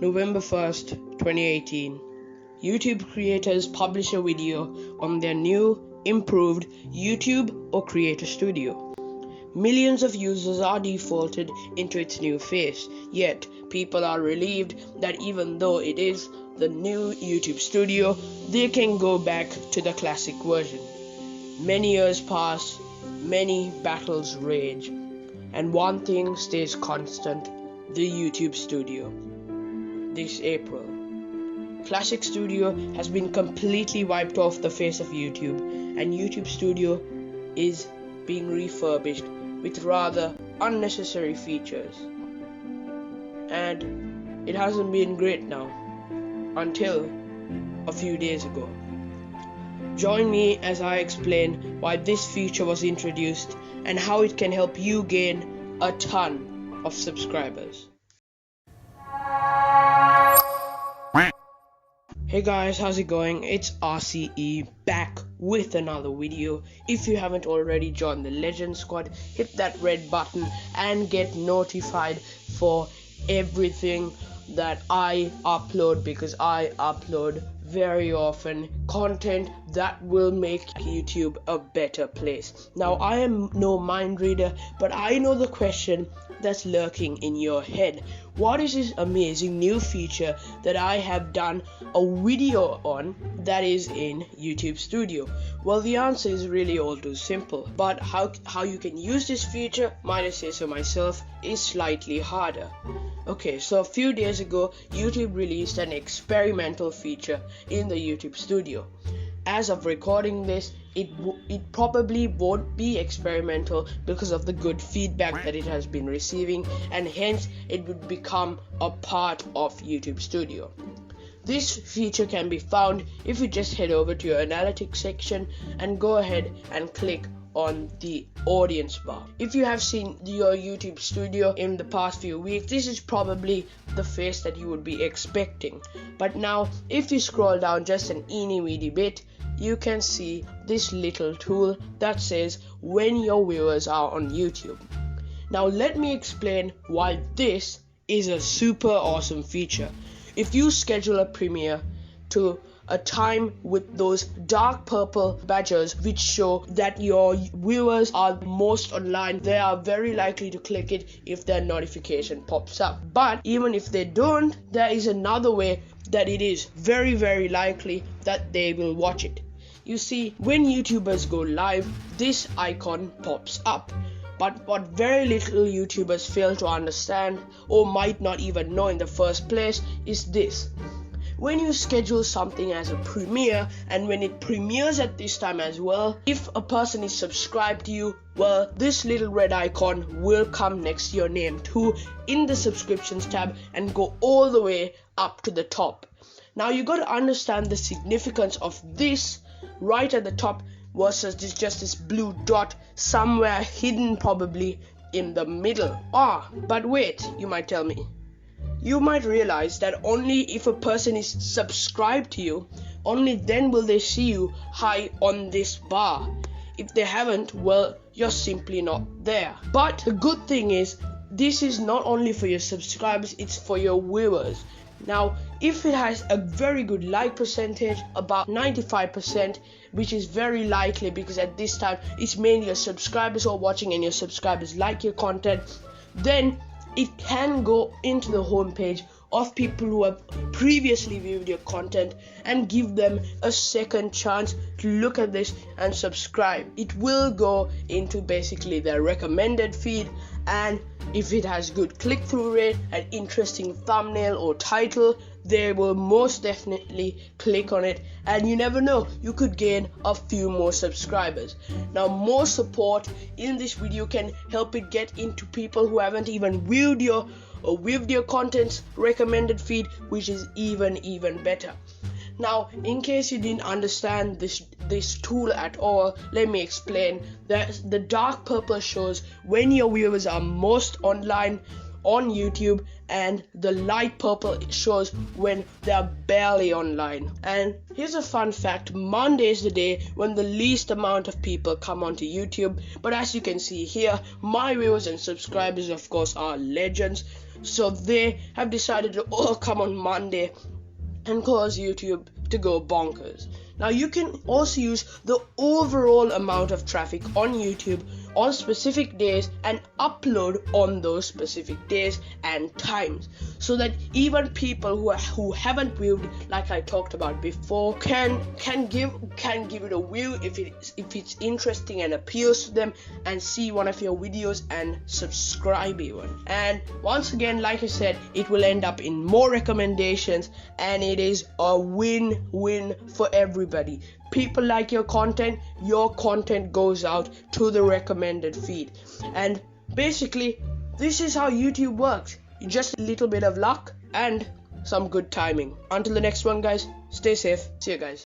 November 1st, 2018. YouTube creators publish a video on their new, improved YouTube or Creator Studio. Millions of users are defaulted into its new face, yet people are relieved that even though it is the new YouTube Studio, they can go back to the classic version. Many years pass, many battles rage, and one thing stays constant: the YouTube Studio. This April, Classic Studio has been completely wiped off the face of YouTube, and YouTube Studio is being refurbished with rather unnecessary features. And it hasn't been great now, until a few days ago. Join me as I explain why this feature was introduced and how it can help you gain a ton of subscribers. Hey guys, how's it going? It's RCE back with another video. If you haven't already joined the Legend Squad, hit that red button and get notified for everything that I upload, because I upload very often content that will make YouTube a better place. Now, I am no mind reader, but I know the question that's lurking in your head. What is this amazing new feature that I have done a video on that is in YouTube Studio? Well, the answer is really all too simple, but how you can use this feature, might I say so myself, is slightly harder. Okay, so a few days ago, YouTube released an experimental feature in the YouTube Studio. As of recording this, it probably won't be experimental because of the good feedback that it has been receiving, and hence it would become a part of YouTube Studio. This feature can be found if you just head over to your analytics section and go ahead and click on the audience bar. If you have seen your YouTube Studio in the past few weeks, this is probably the face that you would be expecting. But now, if you scroll down just an eeny-weeny bit, you can see this little tool that says when your viewers are on YouTube. Now let me explain why this is a super awesome feature. If you schedule a premiere to a time with those dark purple badges which show that your viewers are most online, they are very likely to click it if their notification pops up. But even if they don't, there is another way that it is very, very likely that they will watch it. You see, when YouTubers go live, this icon pops up. But what very little YouTubers fail to understand, or might not even know in the first place, is this. When you schedule something as a premiere, and when it premieres at this time as well, if a person is subscribed to you, well, this little red icon will come next to your name too in the subscriptions tab and go all the way up to the top. Now you got to understand the significance of this right at the top versus this blue dot somewhere hidden probably in the middle. But wait, you might tell me. You might realize that only if a person is subscribed to you, only then will they see you high on this bar. If they haven't, well, you're simply not there. But the good thing is, this is not only for your subscribers, it's for your viewers. Now, if it has a very good like percentage, about 95%, which is very likely because at this time it's mainly your subscribers who are watching and your subscribers like your content, then it can go into the homepage of people who have previously viewed your content and give them a second chance to look at this and subscribe. It will go into basically their recommended feed, and if it has good click-through rate, an interesting thumbnail or title, they will most definitely click on it, and you never know, you could gain a few more subscribers. Now, more support in this video can help it get into people who haven't even viewed your content's recommended feed, which is even better. Now, in case you didn't understand this tool at all, let me explain. The dark purple shows when your viewers are most online on YouTube, and the light purple shows when they are barely online. And here's a fun fact: Monday is the day when the least amount of people come onto YouTube, but as you can see here, my viewers and subscribers of course are legends. So they have decided to all come on Monday and cause YouTube to go bonkers. Now you can also use the overall amount of traffic on YouTube on specific days and upload on those specific days and times, so that even people who haven't viewed, like I talked about before, can give it a view if it's interesting and appeals to them, and see one of your videos and subscribe even. And once again, like I said, it will end up in more recommendations, and it is a win-win for everybody. People like your content goes out to the recommended feed. And basically, this is how YouTube works. Just a little bit of luck and some good timing. Until the next one, guys, stay safe. See you guys.